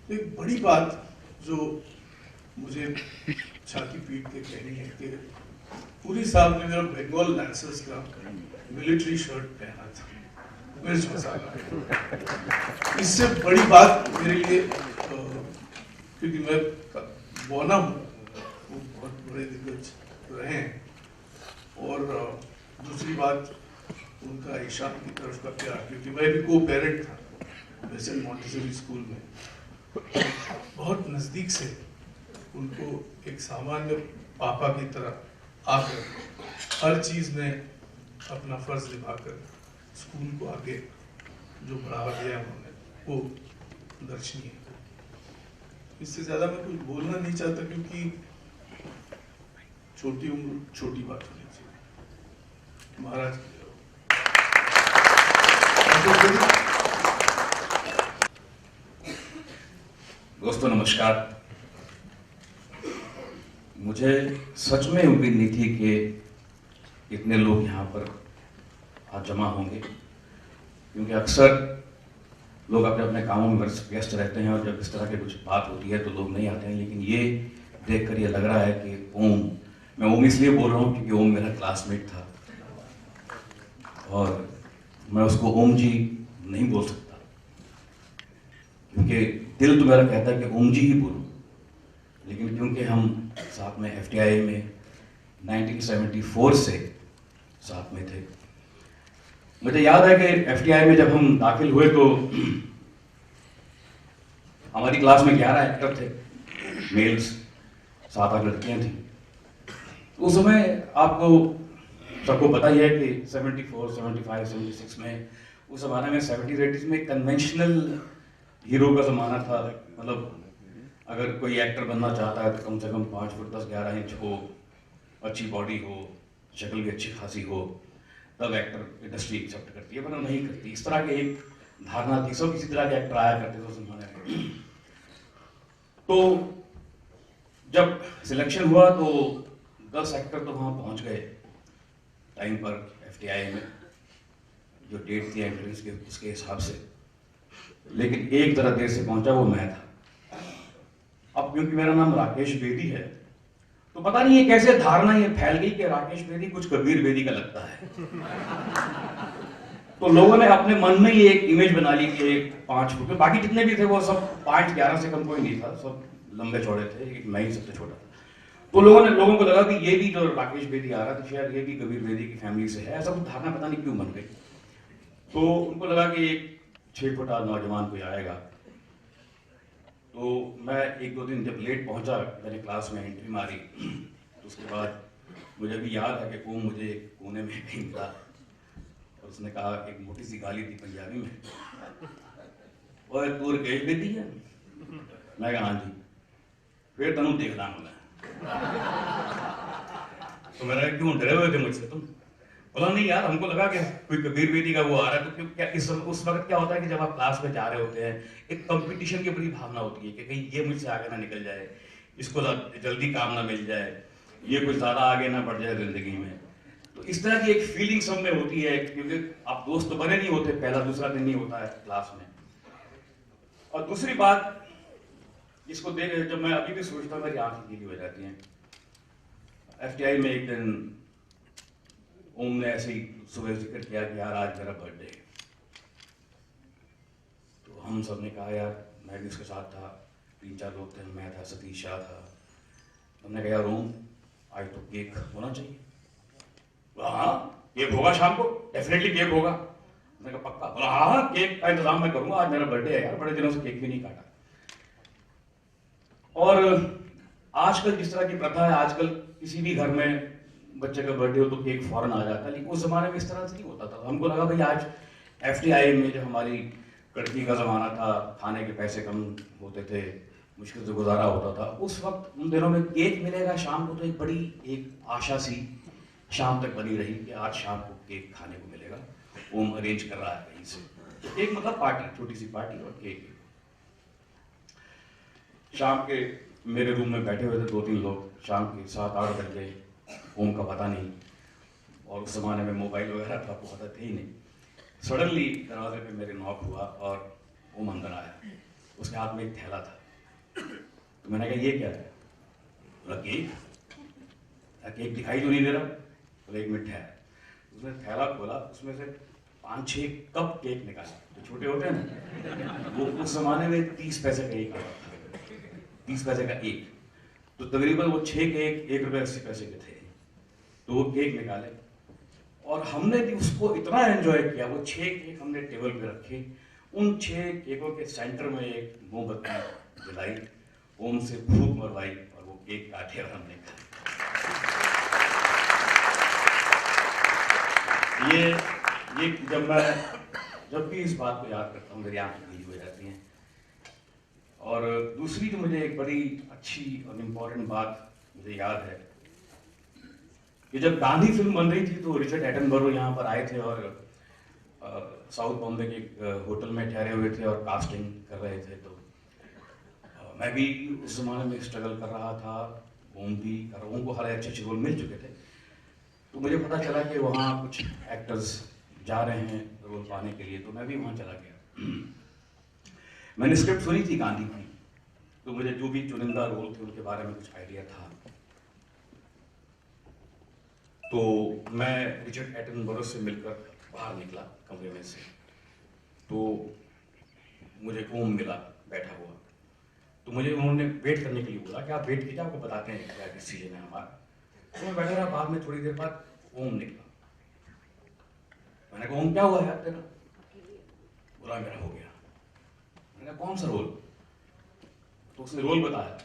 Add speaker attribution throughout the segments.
Speaker 1: एक बड़ी बात जो मुझे छाती पीट के कहनी है कि पूरी साहब ने मेरा बंगाल लैंसर्स का मिलिट्री शर्ट पहना था, मिर्च मसाला। इससे बड़ी बात मेरे लिए, क्योंकि मैं बौना हूँ, वो बहुत बड़े दिग्गज रहे हैं, और दूसरी बात उनका ईशान की तरफ का प्यार, क्योंकि मैं भी को पेरेंट था बेसेंट मॉन्टेसरी स्कूल में। बहुत नज़दीक से उनको एक सामान्य पापा की तरह आकर हर चीज़ में अपना फर्ज निभाकर स्कूल को आगे जो बढ़ावा दिया उन्होंने, वो दर्शनीय है। इससे ज़्यादा मैं कुछ बोलना नहीं चाहता, क्योंकि छोटी उम्र छोटी बात होनी चाहिए। महाराज
Speaker 2: दोस्तों नमस्कार। मुझे सच में उम्मीद नहीं थी कि इतने लोग यहाँ पर आज जमा होंगे, क्योंकि अक्सर लोग अपने अपने कामों में व्यस्त रहते हैं और जब इस तरह की कुछ बात होती है तो लोग नहीं आते हैं। लेकिन ये देखकर ये लग रहा है कि ओम, मैं ओम इसलिए बोल रहा हूँ क्योंकि ओम मेरा क्लासमेट था और मैं उसको ओम जी नहीं बोल सकता, क्योंकि दिल तो मेरा कहता है कि ओम जी ही बोलूं। लेकिन क्योंकि हम साथ में एफटीआई में 1974 से साथ में थे, मुझे याद है कि एफटीआई में जब हम दाखिल हुए तो हमारी क्लास में 11 एक्टर थे, मेल्स, 7-8 लड़कियां थी। उस समय आपको सबको पता ही है कि 74, 75, 76 में, उस जमाने में 70s 80s में कन्वेंशनल हीरो का जमाना था। मतलब अगर कोई एक्टर बनना चाहता है तो कम से कम 5 फुट 10-11 इंच हो, अच्छी बॉडी हो, शक्ल भी अच्छी खासी हो, तब एक्टर इंडस्ट्री एक्सेप्ट करती है, वरना नहीं करती। इस तरह की एक धारणा थी। सब किसी तरह के एक्टर आया करते थे उस जमाने में। तो जब सिलेक्शन हुआ तो 10 एक्टर तो वहाँ पहुँच गए टाइम पर एफटीआई में, जो डेट थी एंट्रेंस के उसके हिसाब से। लेकिन एक जरा देर से पहुंचा, वो मैं था। अब क्योंकि मेरा नाम राकेश बेदी है तो पता नहीं ये कैसे धारणा ये फैल गई कि राकेश बेदी कुछ कबीर बेदी का लगता है। तो लोगों ने अपने मन में ही एक इमेज बना ली कि 5 फुट, बाकी जितने भी थे वो सब 5'11" से कम कोई नहीं था, सब लंबे चौड़े थे, एक मैं ही सबसे छोटा था। तो लोगों को लगा कि ये भी जो राकेश बेदी आ रहा था शायद ये भी कबीर बेदी की फैमिली से है, ऐसा कुछ धारणा पता नहीं क्यों बन गई। तो उनको लगा कि एक 6 फुटा नौजवान कोई आएगा। तो मैं 1-2 दिन जब लेट पहुंचा, मैंने क्लास में एंट्री मारी, तो उसके बाद मुझे अभी याद है कि वो मुझे कोने में कहीं मिला और उसने कहा, एक मोटी सी गाली दी पंजाबी में, ओए तू राकेश बेदी है? मैं कहा हाँ जी। फिर तेनू देखना मैं। तो मेरा क्यों डरे हुए थे मुझसे तुम? बोला नहीं यार, हमको लगा कि कोई कबीर बेदी का वो आ रहा है। तो क्यों, क्या उस वक्त क्या होता है कि जब आप क्लास में जा रहे होते हैं, एक कंपटीशन की बड़ी भावना होती है कि कहीं ये मुझसे आगे ना निकल जाए, इसको जल्दी काम ना मिल जाए, ये कुछ ज्यादा आगे ना बढ़ जाए जिंदगी में। तो इस तरह की एक फीलिंग सब में होती है, क्योंकि आप दोस्त तो बने नहीं होते, पहला दूसरा दिन नहीं होता है क्लास में। और दूसरी बात जिसको देख, जब मैं अभी भी सोचता हूँ मेरी आंखें गीली हो जाती हैं। एफटीआई में एक दिन ओम ने ऐसे ही सुबह जिक्र किया कि यार आज मेरा बर्थडे है। तो हम सब ने कहा यार, मैं भी उसके साथ था, 3-4 लोग थे, मैं था, सतीश शाह था। हमने कहा यार ओम, आज तो केक होना चाहिए। बोला हाँ केक होगा शाम को, डेफिनेटली केक होगा। मैंने कहा पक्का? बोला हाँ हाँ केक का इंतजाम मैं करूंगा, आज मेरा बर्थडे है यार, बड़े दिनों से केक भी नहीं काटा। और आजकल जिस तरह की प्रथा है, आजकल किसी भी घर में बच्चे का बर्थडे हो तो केक फौरन आ जाता है, लेकिन उस जमाने में इस तरह से नहीं होता था। हमको लगा भाई आज एफटीआई में जब हमारी कड़की का जमाना था, खाने के पैसे कम होते थे, मुश्किल से गुजारा होता था, उस वक्त उन दिनों में केक मिलेगा शाम को, तो एक बड़ी एक आशा सी शाम तक बनी रही कि आज शाम को केक खाने को मिलेगा। ओम अरेंज कर रहा है कहीं से एक, मतलब पार्टी, छोटी सी पार्टी और केक। शाम के मेरे रूम में बैठे हुए थे 2-3 लोग, शाम के 7-8 बज गए, ओम का पता नहीं, और उस जमाने में मोबाइल वगैरह था आपको पता थे ही नहीं। सडनली दरवाजे पे मेरे नॉक हुआ और ओम अंदर आया। उसके हाथ में एक थैला था। तो मैंने कहा ये क्या है? बोला केक। केक दिखाई तो नहीं दे रहा। बोला एक मिनट है। उसने थैला खोला, उसमें से 5-6 कप केक निकाला, जो छोटे होते हैं ना, वो उस जमाने में 30 पैसे का एक आता था, 30 पैसे का एक। तो तकरीबन वो 6 केक 1 रुपये 80 पैसे के थे। तो वो केक निकाले और हमने भी उसको इतना एंजॉय किया। वो 6 केक हमने टेबल पे रखे, उन 6 केकों के सेंटर में एक मोमबत्ती जलाई, ओम से फूंक मरवाई और वो केक काटे और हमने खाया। ये जब भी इस बात को याद करता हूँ मेरी आंखें भीगी हो जाती हैं। और दूसरी जो मुझे एक बड़ी अच्छी और इम्पोर्टेंट बात मुझे याद है कि जब गांधी फिल्म बन रही थी तो रिचर्ड एटनबरो यहाँ पर आए थे और साउथ बॉम्बे के एक होटल में ठहरे हुए थे और कास्टिंग कर रहे थे। तो मैं भी उस जमाने में स्ट्रगल कर रहा था, ओम भी कर रहा, उनको हर अच्छे रोल मिल चुके थे। तो मुझे पता चला कि वहाँ कुछ एक्टर्स जा रहे हैं रोल पाने के लिए, तो मैं भी वहाँ चला गया। मैंने स्क्रिप्ट सुनी थी गांधी की, तो मुझे जो भी चुनिंदा रोल थे उनके बारे में कुछ आइडिया था। तो मैं रिचर्ड एटनबरो से मिलकर बाहर निकला कमरे में से, तो मुझे ओम मिला बैठा हुआ। तो मुझे उन्होंने वेट करने के लिए बोला कि आप वेट कीजिए, आपको बताते हैं क्या डिसीजन है हमारा। तो मैं बैठा रहा, बाद में थोड़ी देर बाद ओम निकला। मैंने कहा ओम क्या हुआ यार तेरा? बोला मेरा हो गया। मैंने कहा कौन सा रोल? तो उसने रोल बताया।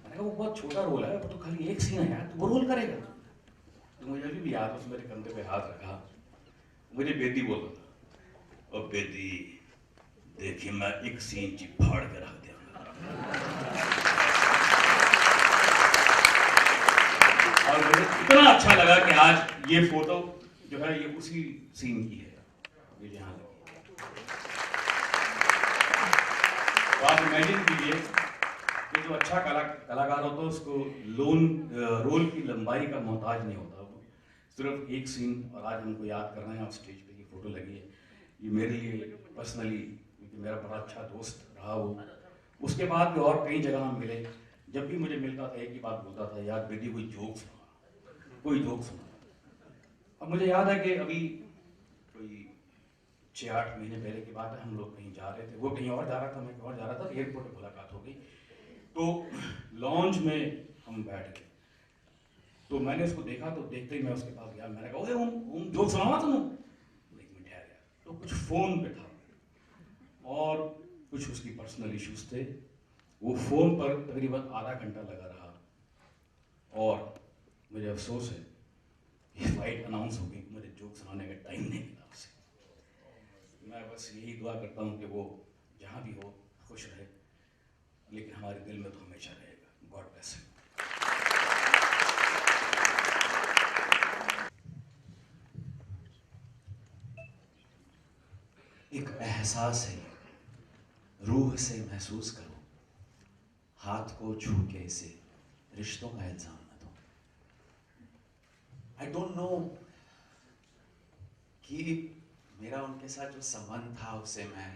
Speaker 2: मैंने कहा वो बहुत छोटा रोल है, वो तो खाली एक सीन है यार, तो वो रोल करेगा। तो मुझे अभी भी याद, उसने मेरे कंधे पे हाथ रखा, मुझे बेदी बोल रहा था, और बेदी देखिए मैं एक सीन की फाड़ के रख दिया। और मुझे इतना अच्छा लगा कि आज ये फोटो जो है ये उसी सीन की है, ये यहाँ लगी है। तो आप इमेजिन कीजिए कि जो अच्छा कलाकार होता है उसको रोल की लंबाई का मोहताज नहीं होता, वो सिर्फ एक सीन। और आज हमको याद करना है, और स्टेज पे ये फोटो लगी है, ये मेरे लिए पर्सनली, क्योंकि मेरा बड़ा अच्छा दोस्त रहा वो। उसके बाद भी और कई जगह हम मिले, जब भी मुझे मिलता था एक ही बात बोलता था, यार बेटी कोई जोक सुना, कोई जोक सुना। अब मुझे याद है कि अभी कोई 6-8 महीने पहले की बात है, हम लोग कहीं जा रहे थे, वो कहीं और जा रहा था, मैं कहीं और जा रहा था, एयरपोर्ट पर मुलाकात हो गई। तो लॉन्च में हम बैठ गए, तो मैंने उसको देखा, तो देखते ही मैं उसके पास गया। मैंने कहा ओए ओम जोक सुनावा तुम? एक मिनट ठहर गया। तो कुछ फोन पे था और कुछ उसकी पर्सनल इश्यूज थे, वो फोन पर तकरीबन आधा घंटा लगा रहा। और मुझे अफसोस है ये फ्लाइट अनाउंस हो गई, मुझे जोक सुनाने का टाइम नहीं मिला उसे। मैं बस यही दुआ करता हूँ कि वो जहाँ भी हो खुश रहे, लेकिन हमारे दिल में तो हमेशा रहेगा। God bless him.
Speaker 3: एक एहसास है, रूह से महसूस करो, हाथ को छू के इसे रिश्तों का इल्जाम न दो। आई डोंट नो कि मेरा उनके साथ जो संबंध था उसे मैं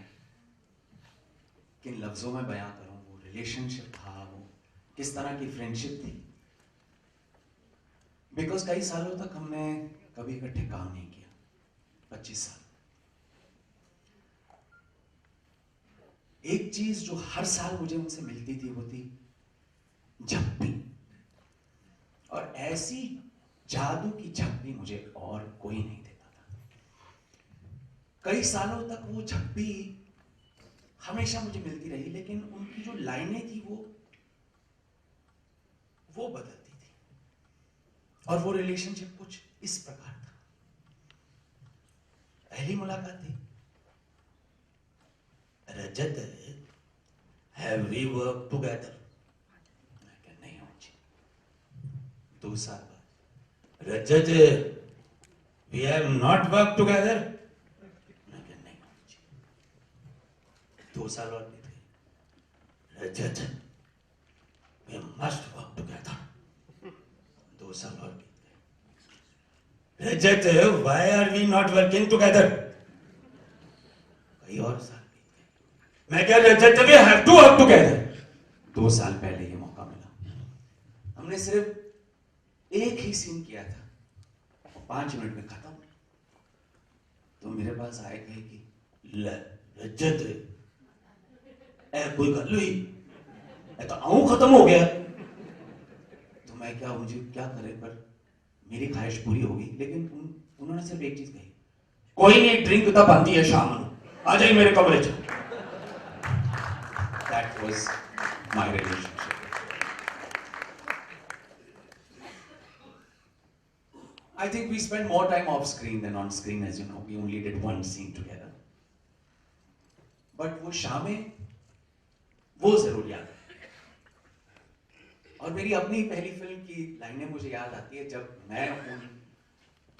Speaker 3: किन लफ्जों में बयां करूं, वो रिलेशनशिप था, वो किस तरह की फ्रेंडशिप थी। बिकॉज कई सालों तक हमने कभी इकट्ठे काम नहीं किया, 25 साल। एक चीज जो हर साल मुझे उनसे मिलती थी वो थी झप्पी, और ऐसी जादू की झप्पी मुझे और कोई नहीं देता था। कई सालों तक वो झप्पी हमेशा मुझे मिलती रही, लेकिन उनकी जो लाइनें थी वो बदलती थी। और वो रिलेशनशिप कुछ इस प्रकार था। पहली मुलाकात थी, Rajat have we work together? नहीं हो जी। 2 साल बाद, Rajat we have not work together? नहीं हो जी। 2 साल और बीत गए, Rajat we must work together. 2 साल और बीत गए, Rajat why are we not working together? कई और साल बीत गए, मैं क्या Rajat we have to work together. 2 साल पहले ये मौका मिला, हमने सिर्फ एक ही सीन किया था और 5 मिनट में खत्म। तो मेरे पास आए कहे कि रजत ए कोई गल हुई तो आऊं खत्म हो गया। तो मैं क्या, मुझे क्या करे, पर मेरी ख्वाहिश पूरी होगी। लेकिन उन्होंने सिर्फ एक चीज कही, कोई नहीं ड्रिंक तब बनती है शाम को, आ जाइए मेरे कमरे च। That was my relationship. I think we spent more time off screen than on screen, as you know. We only did one scene together. But वो शामें वो जरूर याद है। और मेरी अपनी पहली फिल्म की लाइनें मुझे याद आती है जब मैं उन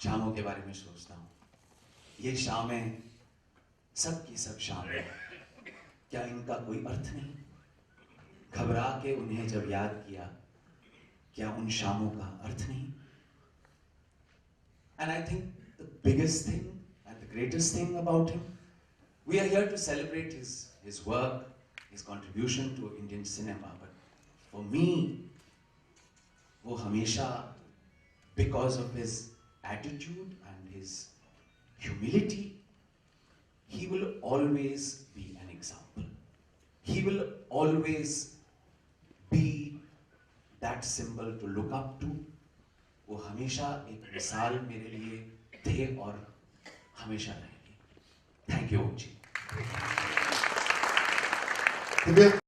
Speaker 3: शामों के बारे में सोचता हूँ। ये शामें सब की सब शामें, क्या इनका कोई अर्थ नहीं? घबरा के उन्हें जब याद किया, क्या उन शामों का अर्थ नहीं? And I think the biggest thing and the greatest thing about him, we are here to celebrate his work, his contribution to Indian cinema. But for me, वो हमेशा, because of his attitude and his humility, he will always be an example. He will always be that symbol to look up to. वो हमेशा एक मिसाल मेरे लिए थे और हमेशा रहेंगे। Thank you ji.